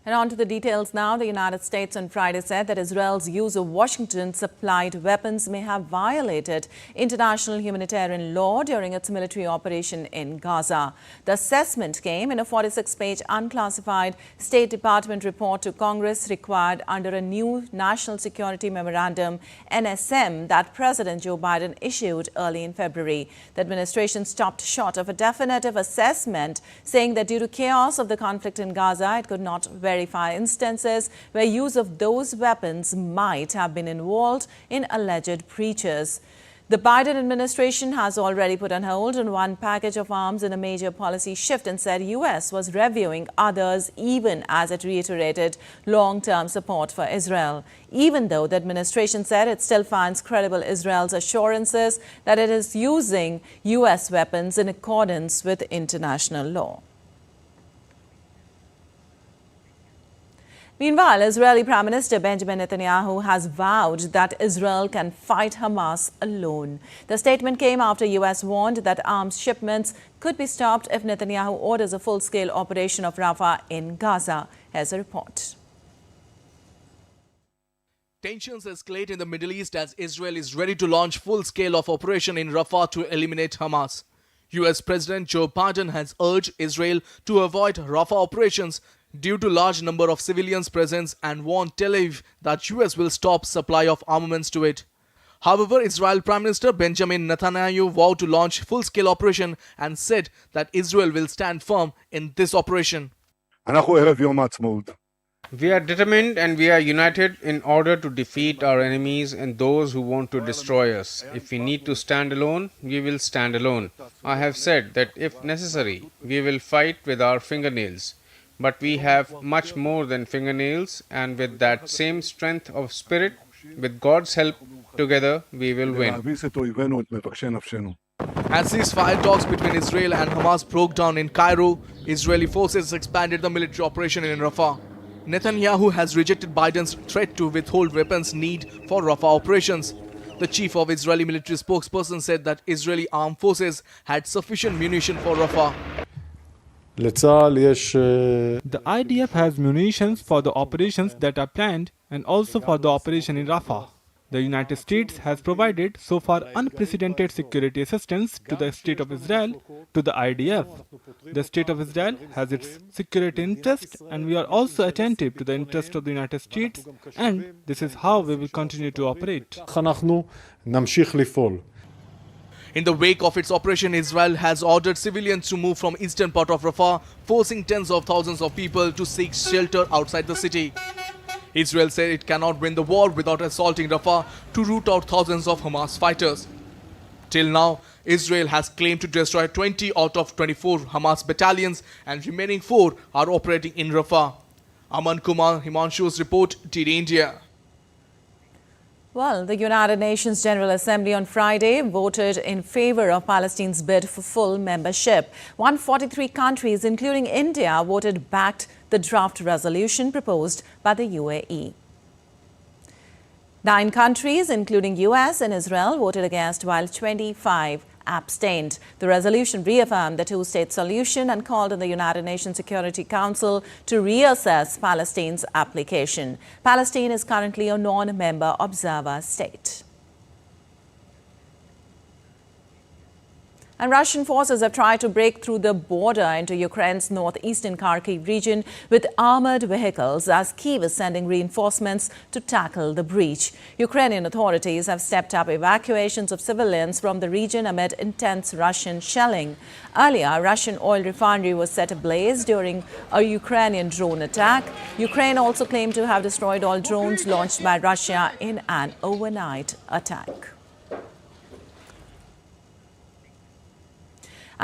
And on to the details now. The United States on Friday said that Israel's use of Washington-supplied weapons may have violated international humanitarian law during its military operation in Gaza. The assessment came in a 46-page unclassified State Department report to Congress required under a new National Security Memorandum, NSM, that President Joe Biden issued early in February. The administration stopped short of a definitive assessment, saying that due to chaos of the conflict in Gaza, it could not verify instances where use of those weapons might have been involved in alleged breaches. The Biden administration has already put on hold on one package of arms in a major policy shift and said U.S. was reviewing others even as it reiterated long-term support for Israel. Even though the administration said it still finds credible Israel's assurances that it is using U.S. weapons in accordance with international law. Meanwhile, Israeli Prime Minister Benjamin Netanyahu has vowed that Israel can fight Hamas alone. The statement came after U.S. warned that arms shipments could be stopped if Netanyahu orders a full-scale operation of Rafah in Gaza. Here's a report. Tensions escalate in the Middle East as Israel is ready to launch full-scale of operation in Rafah to eliminate Hamas. U.S. President Joe Biden has urged Israel to avoid Rafah operations due to large number of civilians present and warned Tel Aviv that US will stop supply of armaments to it. However, Israel Prime Minister Benjamin Netanyahu vowed to launch full-scale operation and said that Israel will stand firm in this operation. We are determined and we are united in order to defeat our enemies and those who want to destroy us. If we need to stand alone, we will stand alone. I have said that if necessary, we will fight with our fingernails. But we have much more than fingernails, and with that same strength of spirit, with God's help, together we will win. As ceasefire talks between Israel and Hamas broke down in Cairo, Israeli forces expanded the military operation in Rafah. Netanyahu has rejected Biden's threat to withhold weapons need for Rafah operations. The chief of Israeli military spokesperson said that Israeli armed forces had sufficient munition for Rafah. The IDF has munitions for the operations that are planned and also for the operation in Rafah. The United States has provided so far unprecedented security assistance to the State of Israel, to the IDF. The State of Israel has its security interest, and we are also attentive to the interest of the United States, and this is how we will continue to operate. In the wake of its operation, Israel has ordered civilians to move from eastern part of Rafah, forcing tens of thousands of people to seek shelter outside the city. Israel said it cannot win the war without assaulting Rafah to root out thousands of Hamas fighters. Till now, Israel has claimed to destroy 20 out of 24 Hamas battalions and remaining 4 are operating in Rafah. Aman Kumar, Himanshu's report, TD India. Well, the United Nations General Assembly on Friday voted in favor of Palestine's bid for full membership. 143 countries, including India, voted backed the draft resolution proposed by the UAE. 9 countries, including US and Israel, voted against, while 25 abstained. The resolution reaffirmed the two-state solution and called on the United Nations Security Council to reassess Palestine's application. Palestine is currently a non-member observer state. And Russian forces have tried to break through the border into Ukraine's northeastern Kharkiv region with armored vehicles as Kyiv is sending reinforcements to tackle the breach. Ukrainian authorities have stepped up evacuations of civilians from the region amid intense Russian shelling. Earlier, a Russian oil refinery was set ablaze during a Ukrainian drone attack. Ukraine also claimed to have destroyed all drones launched by Russia in an overnight attack.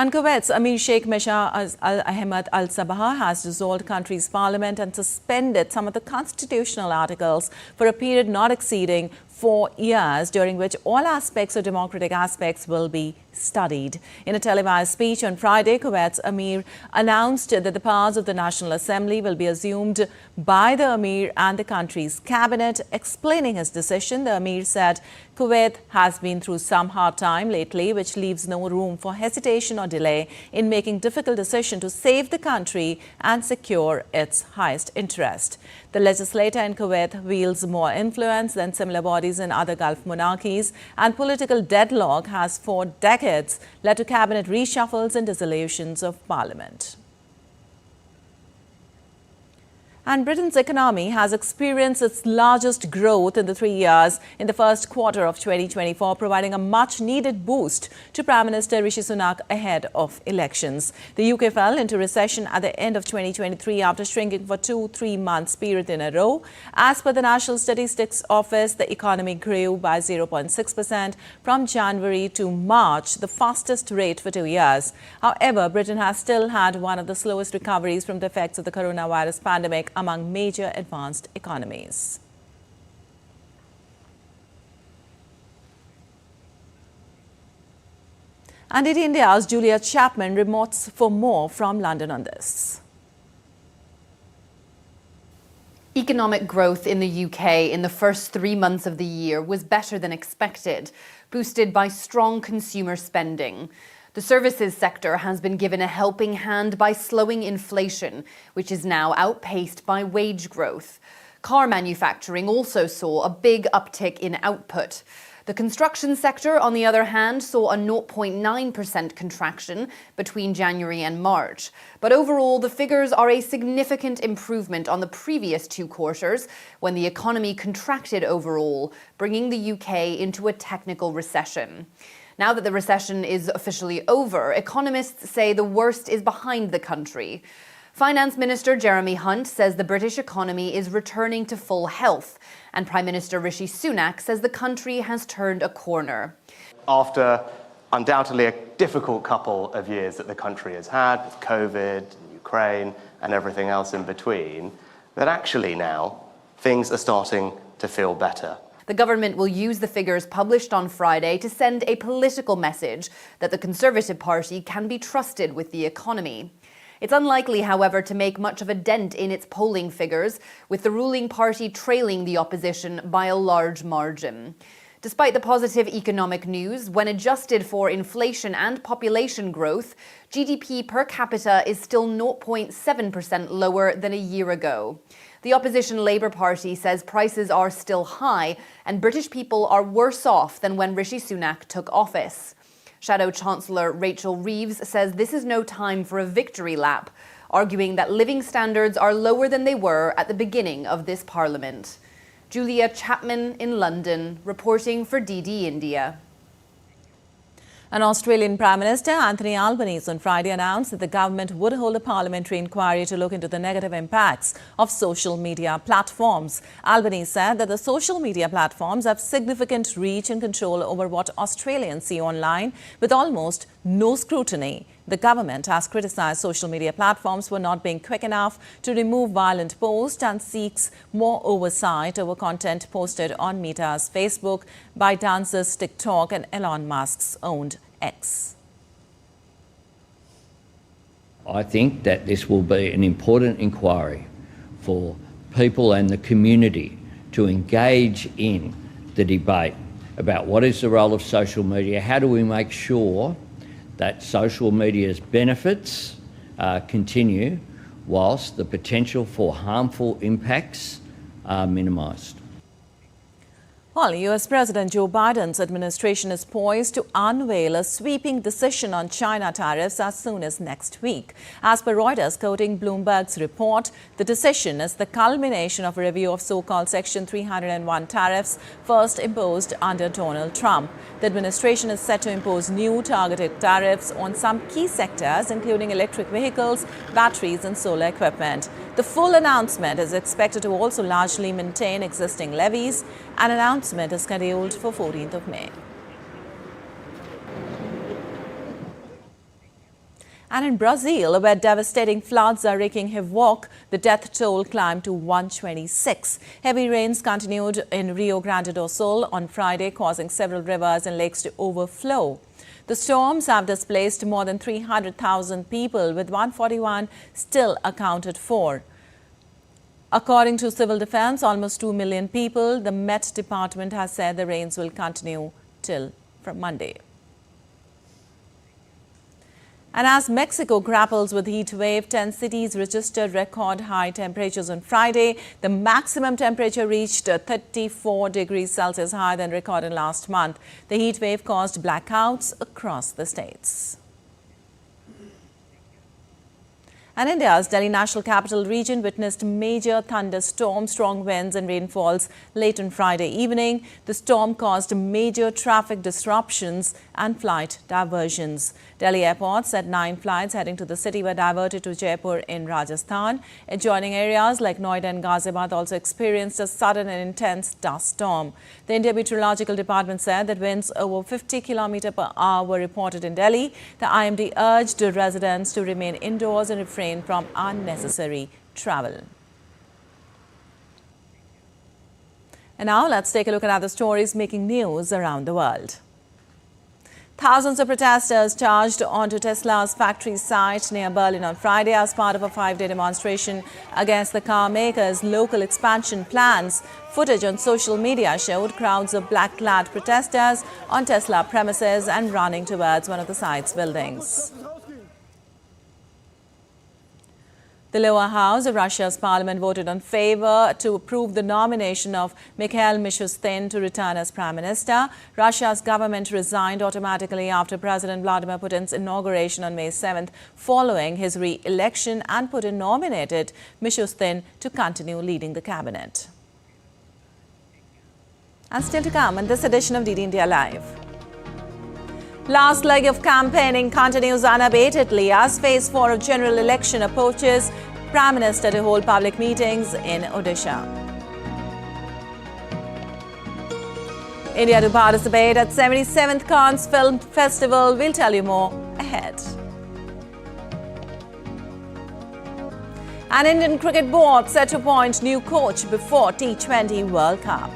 And Kuwait's Emir Sheikh Mesha Al-Ahmed Al-Sabah has dissolved country's parliament and suspended some of the constitutional articles for a period not exceeding 4 years, during which all aspects or democratic aspects will be studied. In a televised speech on Friday, Kuwait's Emir announced that the powers of the National Assembly will be assumed by the Emir and the country's cabinet. Explaining his decision, the Emir said Kuwait has been through some hard time lately, which leaves no room for hesitation or delay in making difficult decisions to save the country and secure its highest interest. The legislator in Kuwait wields more influence than similar bodies in other Gulf monarchies, and political deadlock has for decades led to cabinet reshuffles and dissolutions of parliament. And Britain's economy has experienced its largest growth in the 3 years in the first quarter of 2024, providing a much-needed boost to Prime Minister Rishi Sunak ahead of elections. The UK fell into recession at the end of 2023 after shrinking for 2-3 months period in a row. As per the National Statistics Office, the economy grew by 0.6% from January to March, the fastest rate for 2 years. However, Britain has still had one of the slowest recoveries from the effects of the coronavirus pandemic among major advanced economies. And India's Julia Chapman reports for more from London on this. Economic growth in the UK in the first 3 months of the year was better than expected, boosted by strong consumer spending. The services sector has been given a helping hand by slowing inflation, which is now outpaced by wage growth. Car manufacturing also saw a big uptick in output. The construction sector, on the other hand, saw a 0.9% contraction between January and March. But overall, the figures are a significant improvement on the previous 2 quarters, when the economy contracted overall, bringing the UK into a technical recession. Now that the recession is officially over, economists say the worst is behind the country. Finance Minister Jeremy Hunt says the British economy is returning to full health, and Prime Minister Rishi Sunak says the country has turned a corner. After undoubtedly a difficult couple of years that the country has had, with COVID, Ukraine, and everything else in between, that actually now things are starting to feel better. The government will use the figures published on Friday to send a political message that the Conservative Party can be trusted with the economy. It's unlikely, however, to make much of a dent in its polling figures, with the ruling party trailing the opposition by a large margin. Despite the positive economic news, when adjusted for inflation and population growth, GDP per capita is still 0.7% lower than a year ago. The opposition Labour Party says prices are still high and British people are worse off than when Rishi Sunak took office. Shadow Chancellor Rachel Reeves says this is no time for a victory lap, arguing that living standards are lower than they were at the beginning of this parliament. Julia Chapman in London, reporting for DD India. An Australian Prime Minister, Anthony Albanese, on Friday announced that the government would hold a parliamentary inquiry to look into the negative impacts of social media platforms. Albanese said that the social media platforms have significant reach and control over what Australians see online, with almost no scrutiny. The government has criticised social media platforms for not being quick enough to remove violent posts and seeks more oversight over content posted on Meta's Facebook, ByteDance's TikTok and Elon Musk's owned X. I think that this will be an important inquiry for people and the community to engage in the debate about what is the role of social media, how do we make sure that social media's benefits continue whilst the potential for harmful impacts are minimised. Well, US President Joe Biden's administration is poised to unveil a sweeping decision on China tariffs as soon as next week. As per Reuters quoting Bloomberg's report, the decision is the culmination of a review of so-called Section 301 tariffs first imposed under Donald Trump. The administration is set to impose new targeted tariffs on some key sectors, including electric vehicles, batteries and solar equipment. The full announcement is expected to also largely maintain existing levies. An announcement is scheduled for 14th of May. And in Brazil, where devastating floods are wreaking havoc, the death toll climbed to 126. Heavy rains continued in Rio Grande do Sul on Friday, causing several rivers and lakes to overflow. The storms have displaced more than 300,000 people, with 141 still accounted for. According to Civil Defense, almost 2 million people. The Met Department has said the rains will continue till from Monday. And as Mexico grapples with heat wave, 10 cities registered record high temperatures on Friday. The maximum temperature reached 34 degrees Celsius, higher than recorded last month. The heat wave caused blackouts across the states. And India's Delhi National Capital Region witnessed major thunderstorms, strong winds and rainfalls late on Friday evening. The storm caused major traffic disruptions and flight diversions. Delhi Airport said 9 flights heading to the city were diverted to Jaipur in Rajasthan. Adjoining areas like Noida and Ghaziabad also experienced a sudden and intense dust storm. The India Meteorological Department said that winds over 50 km per hour were reported in Delhi. The IMD urged residents to remain indoors and refrain from unnecessary travel. And now let's take a look at other stories making news around the world. Thousands of protesters charged onto Tesla's factory site near Berlin on Friday as part of a 5-day demonstration against the car maker's local expansion plans. Footage on social media showed crowds of black-clad protesters on Tesla premises and running towards one of the site's buildings. The lower house of Russia's parliament voted in favor to approve the nomination of Mikhail Mishustin to return as prime minister. Russia's government resigned automatically after President Vladimir Putin's inauguration on May 7th, following his re-election, and Putin nominated Mishustin to continue leading the cabinet. And still to come in this edition of DD India Live. Last leg of campaigning continues unabatedly as phase 4 of general election approaches. Prime Minister to hold public meetings in Odisha. India to participate at 77th Cannes Film Festival. We'll tell you more ahead. An Indian cricket board set to appoint new coach before T20 World Cup.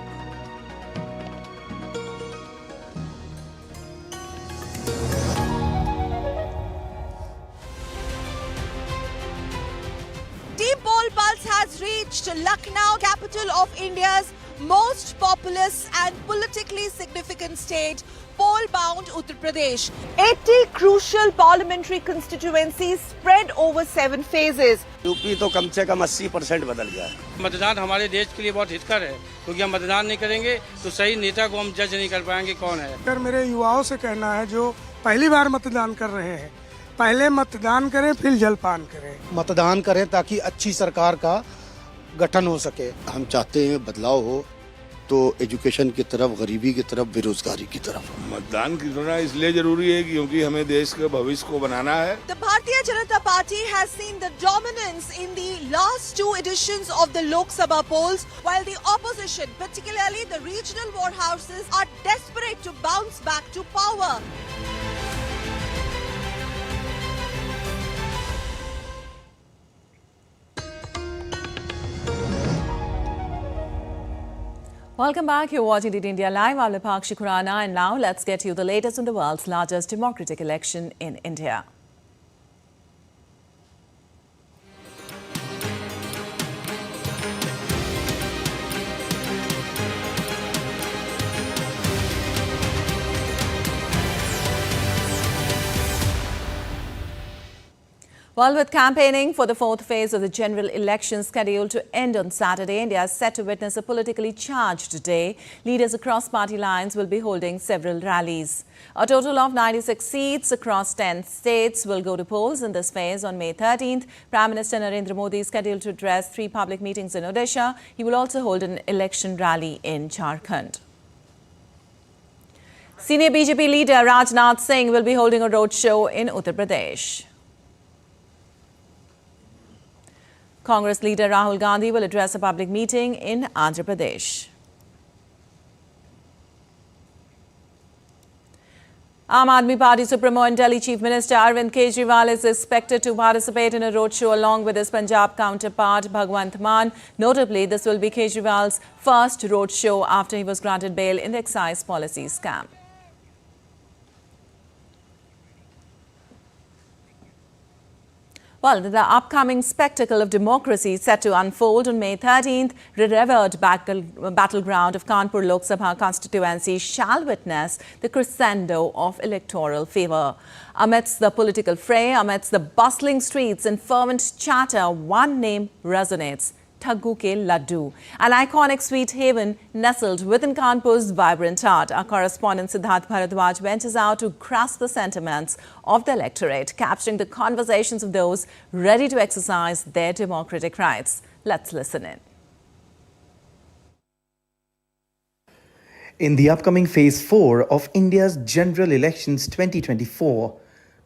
Has reached Lucknow, capital of India's most populous and politically significant state, poll-bound Uttar Pradesh. 80 crucial parliamentary constituencies spread over 7 phases. UP तो कम से कम 80% बदल गया है। मतदान हमारे देश के लिए बहुत हितकर है, क्योंकि हम मतदान नहीं करेंगे तो सही नेता को हम जज नहीं कर पाएंगे कौन है। अगर मेरे युवाओं से कहना है जो पहली बार मतदान कर रहे हैं, पहले मतदान करें फिर जलपान करें। मतदान करें ताकि अच्छी सरकार का गठन हो सके। हम चाहते हैं बदलाव हो तो एजुकेशन की तरफ, गरीबी की तरफ, बेरोजगारी की तरफ। मतदान करना इसलिए जरूरी है क्योंकि हमें देश के भविष्य को बनाना है। The Bharatiya Janata Party has seen the dominance in the last 2 editions of the Lok Sabha polls, while the opposition, particularly the regional war houses, are desperate to bounce back to power. Welcome back. You're watching DD India Live. I'm Lipakshi Khurana, and now let's get you the latest on the world's largest democratic election in India. Well, with campaigning for the 4th phase of the general election scheduled to end on Saturday, India is set to witness a politically charged day. Leaders across party lines will be holding several rallies. A total of 96 seats across 10 states will go to polls in this phase on May 13th. Prime Minister Narendra Modi is scheduled to address 3 public meetings in Odisha. He will also hold an election rally in Jharkhand. Senior BJP leader Rajnath Singh will be holding a roadshow in Uttar Pradesh. Congress leader Rahul Gandhi will address a public meeting in Andhra Pradesh. Aam Aadmi Party Supremo and Delhi Chief Minister Arvind Kejriwal is expected to participate in a roadshow along with his Punjab counterpart Bhagwant Mann. Notably, this will be Kejriwal's first roadshow after he was granted bail in the excise policy scam. Well, the upcoming spectacle of democracy set to unfold on May 13th, the revered battleground of Kanpur Lok Sabha constituency shall witness the crescendo of electoral fever. Amidst the political fray, amidst the bustling streets and fervent chatter, one name resonates: Thaggu Ke Laddu, an iconic sweet haven nestled within Kanpur's vibrant heart. Our correspondent Siddharth Bharadwaj ventures out to grasp the sentiments of the electorate, capturing the conversations of those ready to exercise their democratic rights. Let's listen in. In the upcoming Phase 4 of India's General Elections 2024,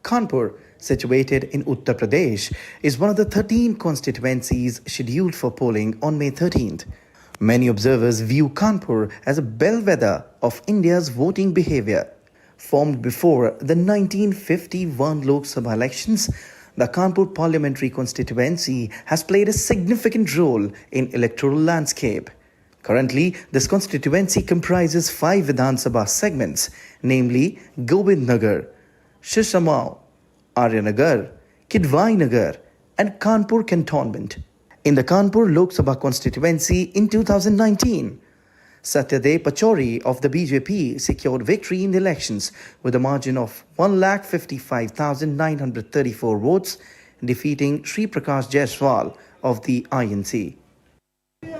Kanpur, situated in Uttar Pradesh, is one of the 13 constituencies scheduled for polling on May 13th. Many observers view Kanpur as a bellwether of India's voting behavior. Formed before the 1951 Lok Sabha elections, the Kanpur parliamentary constituency has played a significant role in electoral landscape. Currently, this constituency comprises 5 Vidhan Sabha segments, namely Govindnagar, Shishamau, Aryanagar, Kidwai Nagar and Kanpur Cantonment. In the Kanpur Lok Sabha constituency in 2019, Satyadep Pachauri of the BJP secured victory in the elections with a margin of 1,55,934 votes, defeating Sri Prakash Jaiswal of the INC.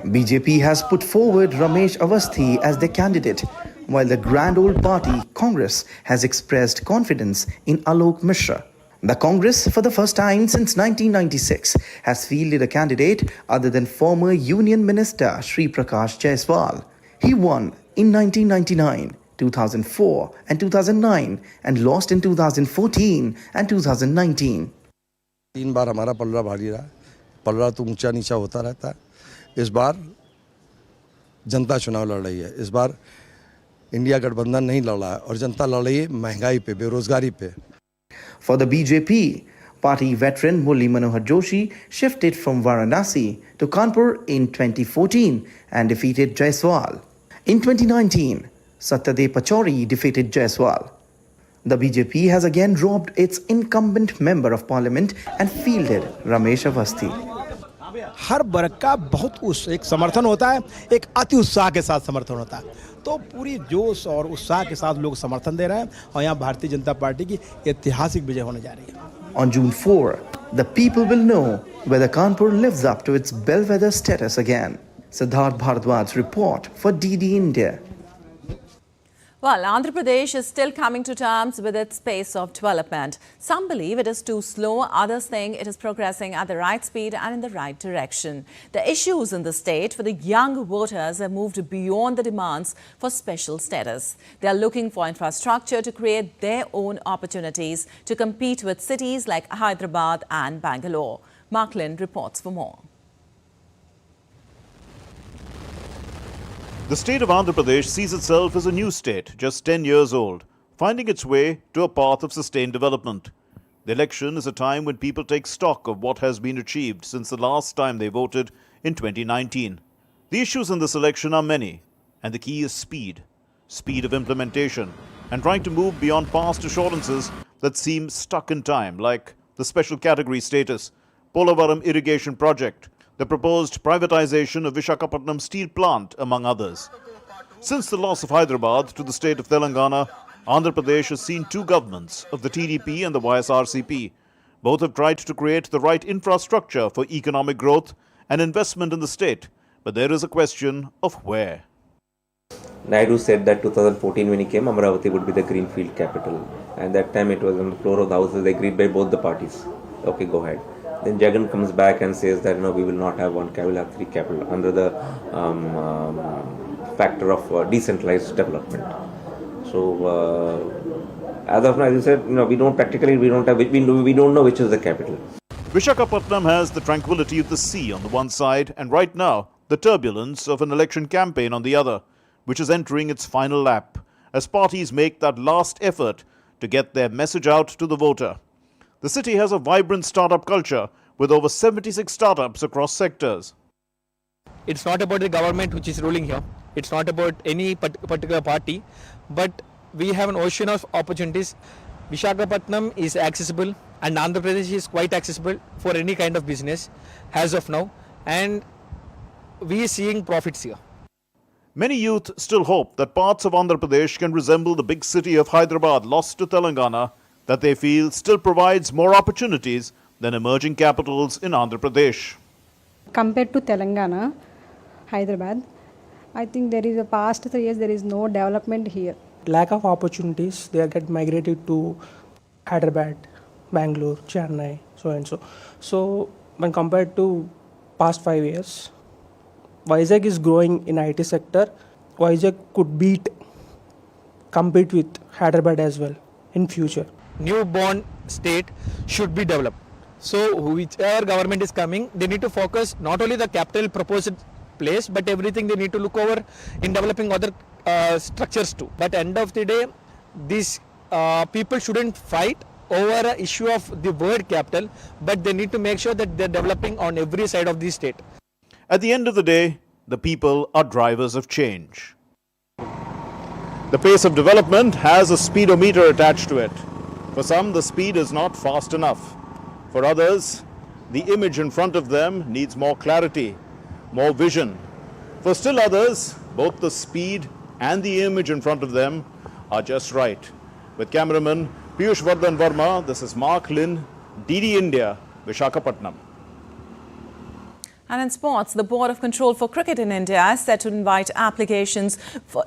BJP has put forward Ramesh Avasthi as their candidate, while the grand old party, Congress, has expressed confidence in Alok Mishra. The Congress, for the first time since 1996, has fielded a candidate other than former Union Minister Sri Prakash Jaiswal. He won in 1999, 2004 and 2009 and lost in 2014 and 2019. 3 बार हमारा पलड़ा भारी रहा, पलड़ा तो ऊंचा नीचा होता रहता है। इस बार जनता चुनाव लड़ रही है। इस बार इंडिया गठबंधन नहीं लड़ रहा है और जनता लड़ रही है महंगाई पे, बेरोजगारी पे। For the BJP, party veteran Murli Manohar Joshi shifted from Varanasi to Kanpur in 2014 and defeated Jaiswal. In 2019, Satyadep Pachauri defeated Jaiswal. The BJP has again robbed its incumbent member of parliament and fielded Ramesh Avasthi. हर वर्ग का बहुत एक समर्थन होता है, एक अति उत्साह के साथ समर्थन होता है, तो पूरी जोश और उत्साह के साथ लोग समर्थन दे रहे हैं और यहाँ भारतीय जनता पार्टी की ऐतिहासिक विजय होने जा रही है. On June 4, the people will know whether Kanpur lives up to its bellwether status again. Siddharth Bharadwaj report for DD India. Well, Andhra Pradesh is still coming to terms with its pace of development. Some believe it is too slow, others think it is progressing at the right speed and in the right direction. The issues in the state for the young voters have moved beyond the demands for special status. They are looking for infrastructure to create their own opportunities to compete with cities like Hyderabad and Bangalore. Marklin reports for more. The state of Andhra Pradesh sees itself as a new state, just 10 years old, finding its way to a path of sustained development. The election is a time when people take stock of what has been achieved since the last time they voted in 2019. The issues in this election are many, and the key is speed. Speed of implementation, and trying to move beyond past assurances that seem stuck in time, like the special category status, Polavaram irrigation project, the proposed privatization of Visakhapatnam steel plant, among others. Since the loss of Hyderabad to the state of Telangana, Andhra Pradesh has seen 2 governments of the TDP and the YSRCP. Both have tried to create the right infrastructure for economic growth and investment in the state, but there is a question of where. Naidu said that 2014 when he came, Amaravati would be the greenfield capital. And that time it was on the floor of the House, they agreed by both the parties. Okay, go ahead. Then Jagan comes back and says that we will not have one capital, we'll have 3 capital under the factor of decentralized development. So as of now, as you said, we don't know which is the capital. Visakhapatnam has the tranquility of the sea on the one side, and right now the turbulence of an election campaign on the other, which is entering its final lap as parties make that last effort to get their message out to the voter. The city has a vibrant startup culture with over 76 startups across sectors. It's not about the government which is ruling here. It's not about any particular party, but we have an ocean of opportunities. Visakhapatnam is accessible and Andhra Pradesh is quite accessible for any kind of business as of now, and we are seeing profits here. Many youth still hope that parts of Andhra Pradesh can resemble the big city of Hyderabad lost to Telangana, that they feel still provides more opportunities than emerging capitals in Andhra Pradesh. Compared to Telangana, Hyderabad, I think there is a past 3 years there is no development here. Lack of opportunities, they get migrated to Hyderabad, Bangalore, Chennai, so and so. So when compared to past 5 years, Vizag is growing in IT sector. Vizag could compete with Hyderabad as well in future. Newborn state should be developed. So whichever government is coming, they need to focus not only the capital proposed place, but everything they need to look over in developing other structures too. But end of the day, these people shouldn't fight over an issue of the word capital, but they need to make sure that they're developing on every side of the state. At the end of the day, the people are drivers of change. The pace of development has a speedometer attached to it. For some, the speed is not fast enough. For others, the image in front of them needs more clarity, more vision. For still others, both the speed and the image in front of them are just right. With cameraman Piyush Vardhan Verma, this is Mark Lin, DD India, Visakhapatnam. And in sports, the Board of Control for Cricket in India is set to invite applications for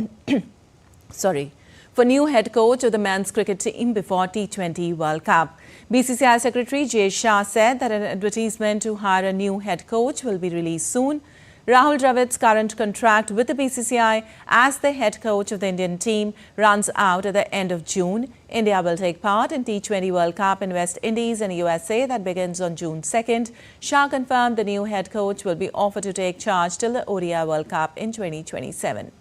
new head coach of the men's cricket team before T20 World Cup. BCCI Secretary Jay Shah said that an advertisement to hire a new head coach will be released soon. Rahul Dravid's current contract with the BCCI as the head coach of the Indian team runs out at the end of June. India will take part in T20 World Cup in West Indies and USA that begins on June 2nd. Shah confirmed the new head coach will be offered to take charge till the ODI World Cup in 2027.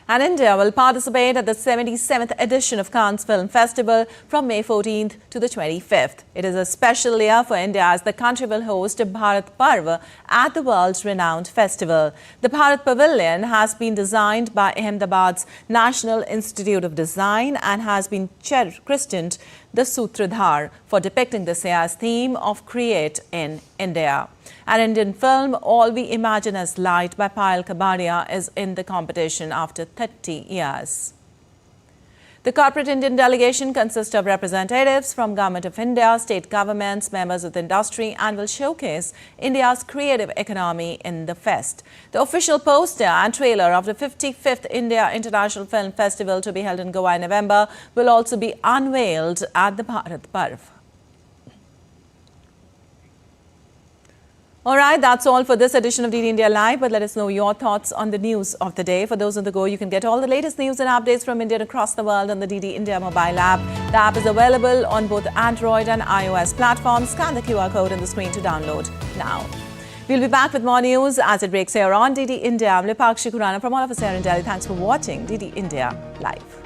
And India will participate at the 77th edition of Cannes Film Festival from May 14th to the 25th. It is a special year for India as the country will host a Bharat Parva at the world's renowned festival. The Bharat Pavilion has been designed by Ahmedabad's National Institute of Design and has been christened the Sutradhar for depicting this year's theme of Create in India. An Indian film, All We Imagine as Light by Payal Kabadia, is in the competition after 30 years. The corporate Indian delegation consists of representatives from Government of India, state governments, members of the industry, and will showcase India's creative economy in the fest. The official poster and trailer of the 55th India International Film Festival to be held in Goa in November will also be unveiled at the Bharat Parv. All right, that's all for this edition of DD India Live, but let us know your thoughts on the news of the day. For those on the go, you can get all the latest news and updates from India and across the world on the DD India mobile app. The app is available on both Android and iOS platforms. Scan the QR code on the screen to download now. We'll be back with more news as it breaks here on DD India. I'm Lipakshi Khurana from all of us here in Delhi. Thanks for watching DD India Live.